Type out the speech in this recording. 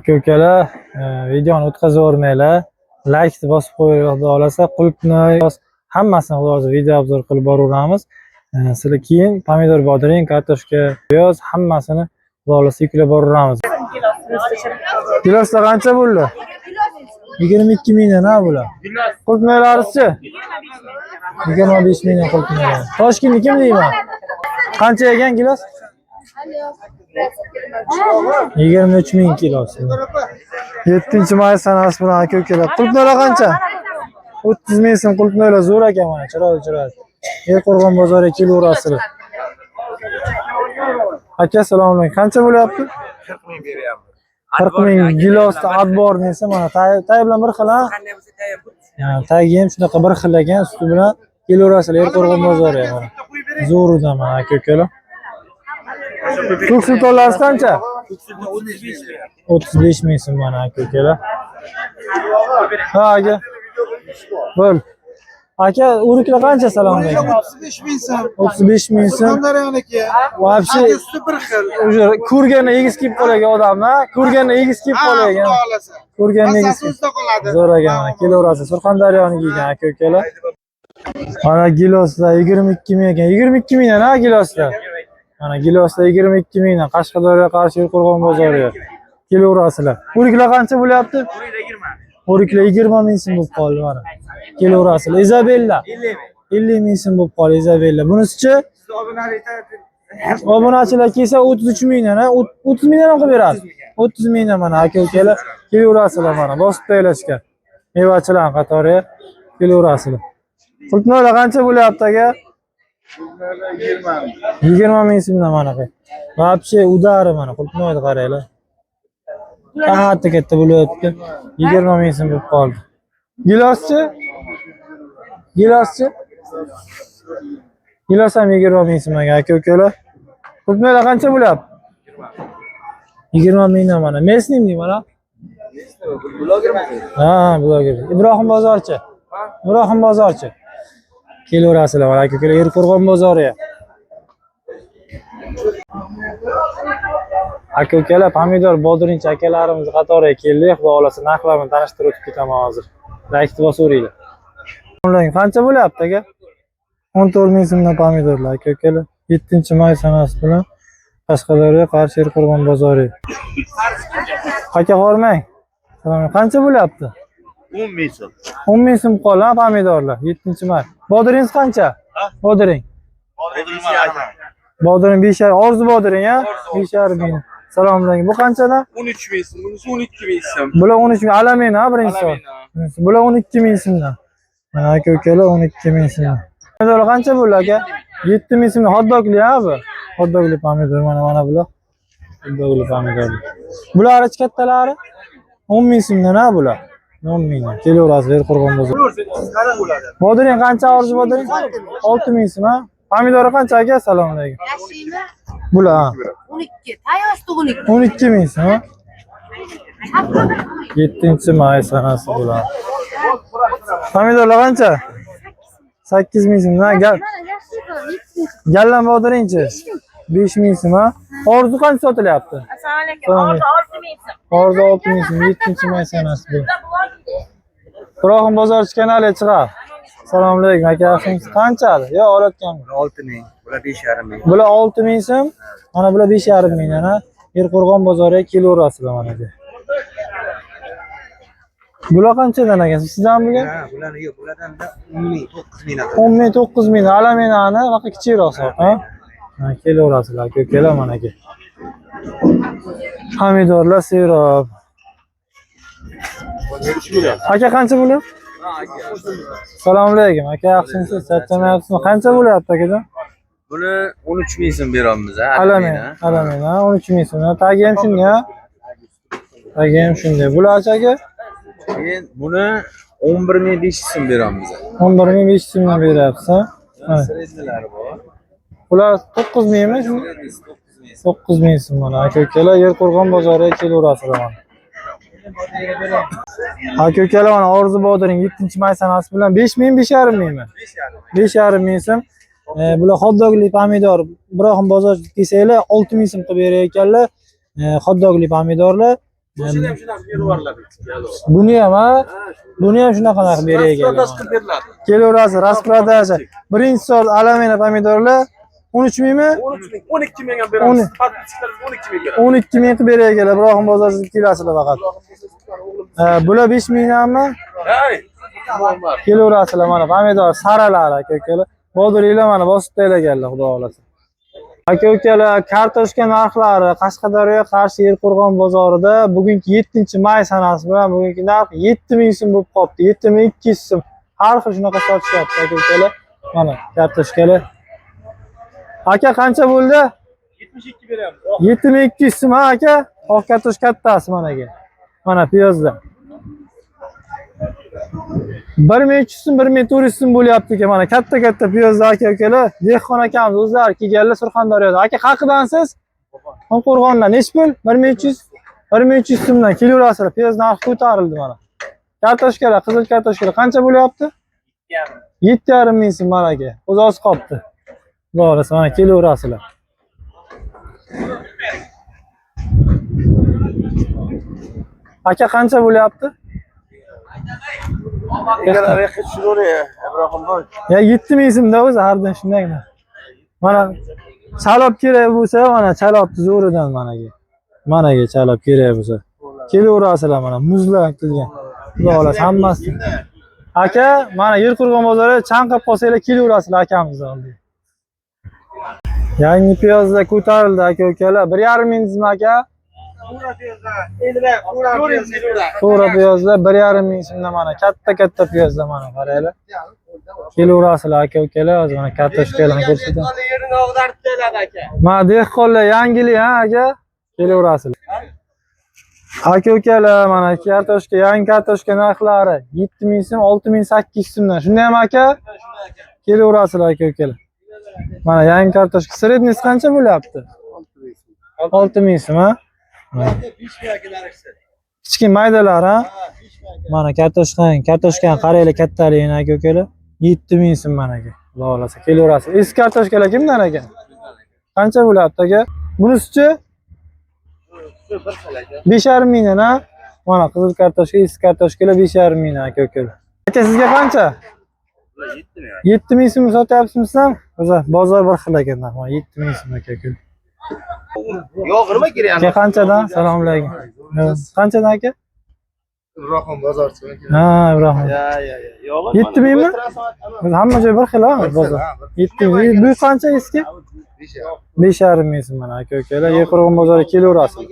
Aka-ukalar, videoni o'tkazavermanglar. Like bosib qo'yinglar, xudo xolasa, qulupni, hammasini xudo xolasa video obzor qilib boraveramiz. Sizlar keyin pomidor, bodring, kartoshka, piyoz hammasini xudo xolasa yuklab boraveramiz. Kilosida qancha bo'ldi? 22 mingdan ha bular. Qulupnolari-chi? 25 mingdan qulupnolari. Toshkentni kim deyman? Qancha ekan kilos? 23 ming kilosi. 7-may sanasi bilan aka-ukalar. Qulupnollar qancha? 30 ming so'm qulupnollar zo'r ekan mana, chiroyli. Erqo'rg'on bozoriga kelaverasizlar. Aka, assalomu alaykum. Qancha bo'lyapti? 40 ming beryapman. 40 ming kilosida adbor desa mana, tay bilan bir xil ha. Qanday bo'lsa tayyor. Tagi ham shunaqa bir xil ekan, usti bilan kelaverasizlar Erqo'rg'on bozoriga mana. Zo'ridan mana aka-ukalar. Ko'k sultonlar qancha? 35 ming so'm mana aka-ukalar. Ha aka. Bo'l. Aka, o'riklar qancha salom alaykum? 35 ming so'm. 35 ming so'm. Surxondaryo'niki. Вообще Usti bir xil. ko'rganda egiz kelib qolgan odamlar, ko'rganda egiz kelib qolgan. Ko'rganda egiz. Asosida qoladi. Zo'r ekan mana, kelaverasiz. Surxondaryoniki ekan aka-ukalar. Mana kilosida 22 ming ekan. 22 mingdan ha kilosida. Mana kilosida 22 mingdan Qashqadaryoga qarshi Erqo'rg'on bozoriga kelaverasizlar. O'riklar qancha bo'lyapti? O'riklar 20 ming so'm bo'lib qoldi mana. Kelaverasizlar. Izabella 50 ming so'm bo'lib qoldi Izabella. Bunisi-chi? Obunachilar kelsa 33 mingdan, ha? 30 mingdan ham qilib beradi. 30 mingdan mana aka-ukalar kelaverasizlar mana. Bosib taylashga. Mevachilar qatoriga kelaverasizlar. Qulupnollar qancha bo'lyapti aka? 20 ming so'mdan mana qay. Вообще udari mana qulupnolni qaranglar. Katta bo'lyapti. 20 ming so'm bo'lib qoldi. Giloschi? Gilos ham 20 ming so'm aka-ukalar. Qulupnollar qancha bo'lyapti? 20 mingdan mana. Mesnim deyman ha? Ha, bloger. Ibrohim bozorchi. Ibrohim bozorchi. Kelaverasizlar mana aka-ukalar Erqo'rg'on bozoriga. Aka-ukalar, pomidor, bodring akalarimiz qatoriga keldik. Xudo xolasa narxlarni tanishtirib o'tib ketaman hozir. Like bosaveringlar. Qancha bo'lyapti aka? 14 ming so'mdan pomidorlar aka-ukalar. 7-may sanasi bilan Qashqadaryoga qarshi Erqo'rg'on bozoriga. Aka hormang. Qancha bo'lyapti? 10 ming so'm. 10 ming so'm qoldi ha pomidorlar 7-may. Bodringiz qancha? Bodring. Bodring 5,5. Orzu bodring ha? 5,5 ming. Assalomu alaykum. Bu qanchadan? 13 ming so'm. Bunisi 12 ming so'm. Bular 13 ming. Alamin ha birinchisi. Bular 12 ming so'mdan. Mana aka-ukalar 12 ming so'mdan. Pomidor qancha bo'ldi aka? 7 ming so'mdan. Hotdogli ha bu. Hotdogli pomidor mana bular. Hotdogli pomidor. Bular kattalari 10 ming so'mdan ha bular. 10 ming. Kelaverasiz Erqo'rg'on bozori. Bodring qancha orzu bodring? 6 ming so'm ha. Pomidor qancha aka? Assalomu alaykum. Yashaymi? Bular 12. Tayyor tug'ilgan. 12 ming so'm ha. 7-may sanasi bular. Pomidorlar qancha? 8 ming so'm. Gallan bodringchi? 5 ming so'm ha. Orzu qancha sotilyapti? Assalomu alaykum. 6 ming so'm. Orzu 6 ming so'm. 7-may sanasi bu. Ibrohim bozorchi kanaliga chiqadi. Assalomu alaykum aka, yaxshimisiz? Qanchadi? Yo, olayotganmi? 6 ming. Bular 5,5 ming. Bular 6 ming so'm, mana bular 5,5 mingdan ha. Erqo'rg'on bozoriga kelaverasizlar mana aka. Bular qanchadan aka? Sizdan bular? Ha, bularni yo'q. Bulardan 10 ming, 9 ming. 10 ming, 9 ming. Alaminani vaqa kichikroq hisob, ha? Ha, kelaverasizlar aka, mana aka. Pomidorlar serob. Aka qancha bo'lyapti? Assalomu alaykum aka, yaxshimisiz? Charchamayapsizmi? Qancha bo'lyapti akajon? Buni 13 ming so'm beramiz ha. Alamin ha, 13 ming so'm. Tagi ham shunday ha. Tagi ham shunday. Bular aka? Keyin buni 11 ming 500 so'm beramiz. 11 ming 500 so'mdan beryapsiz ha. Srednilari bor. Bular 9 mingmi? 9 ming so'm mana aka-ukalar Erqo'rg'on bozoriga kelaverasizlar mana. Aka-ukalar mana orzu bodring 7-may sanasi bilan 5 ming, 5,5 mingmi? 5,5 ming so'm. Bular hotdogli pomidor, Ibrohim bozorchi kelsanglar 6 ming so'm qilib berar ekanlar. Hotdogli pomidorlar O'shani ham shunaqa berib yuboriladi. Buni ham ha? Buni ham shunaqa narx beriga Rasprodash keladi. qilib beriladi. Kelaverasi rasprodaja. Birinchi sort alamina pomidorlar 13 mingmi? 13 ming, 12 ming ham beramiz. Podpiskalar 12 ming beradi. 12 ming qilib beriga keladi. Biroq bozorda kelasizlar faqat. Bular 5 mingdanmi? Hay. Kelaverasizlar mana pomidor saralari aka-ukalar. Boduringlar mana bosib taylaganlar, xudo xolasa. Aka-ukalar, kartoshka narxlari Qashqadaryo Qarshi Yerqo'rg'on bozorida bugungi 7-may sanasi bilan bugungi narx 7000 so'm bo'lib qoldi. 7200 so'm. Har xil shunaqa sotishyapti aka-ukalar. Mana kartoshkalar. Aka qancha bo'ldi? 72 beramiz. 7200 so'm ha aka. Oq kartoshka kattasi managa. Mana piyozda. 1300 so'm, 1400 so'm bo'lyapti ekan. Mana katta piyozda aka-ukalar. Dehqon akamiz o'zlari kelganlar Surxondaryoda. Aka qaqidansiz? Qo'rg'ondan. Nech pul? 1300. 1300 so'mdan kelaverasizlar. Piyoz narxi ko'tarildi mana. Kartoshkalar, qizil kartoshkalar qancha bo'lyapti? 7,5 ming so'm mana aka. O'zi oz qolibdi. Xudo xolasa mana kelaverasizlar. Aka qancha bo'lyapti? Ya 7000 so'mda o'zi hardan shundaymi? Mana chalob kerak bo'lsa, mana chalobni zo'ridan managa. Managa chalob kerak bo'lsa. Kelaverasizlar mana muzlar kelgan. Xudo xolasa hammasi. Aka, mana Yerqo'rg'on bozori chanqab qolsanglar kelaverasizlar akamiz oldiga. Yangi piyozlar ko'tarildi aka-ukalar. 1,5 mingizmi aka? To'g'ri piyozlar 1,5 ming so'mdan mana katta piyozlar mana qaranglar. Kelaverasizlar aka-ukalar, hozir mana kartoshkalarni ko'rsataman. Yerini og'darib keladi aka. Mana dehqonlar yangilik ha aka. Kelaverasizlar. Aka-ukalar mana kartoshka, yangi kartoshka narxlari 7000 so'm, 6800 so'mdan. Shunday ham aka? Kelaverasizlar aka-ukalar. Mana yangi kartoshka srednisi qancha bo'lyapti? 6000 so'm ha? Kichkina maydalar ha? Mana kartoshkani qaranglar kattaligini aka-ukalar. 7000 so'm mana aka. Xudo xolasa kelaverasiz. Eski kartoshkalar kimdan aka? Qancha bo'lyapti aka? Bunisi-chi? 5,5 mingdan ha? Mana qizil kartoshka, eski kartoshkalar 5,5 mingdan aka-ukalar. Aka sizga qancha? 7000 so'm sotyapsizmi? O'zi bozor bir xil ekan, mana 7000 so'm aka-ukalar. Yo'q, nima kerak? Aka qanchadan? Assalomu alaykum. Qanchadan aka? Ibrohim bozorchi. Ha, Ibrohim. Yo'q. 7000 mi? Hamma joy bir xil ha, bozor. 7000. Bu qancha eski? 5,5 ming so'm mana aka-ukalar. Yerqo'rg'on bozoriga kelaverasiz.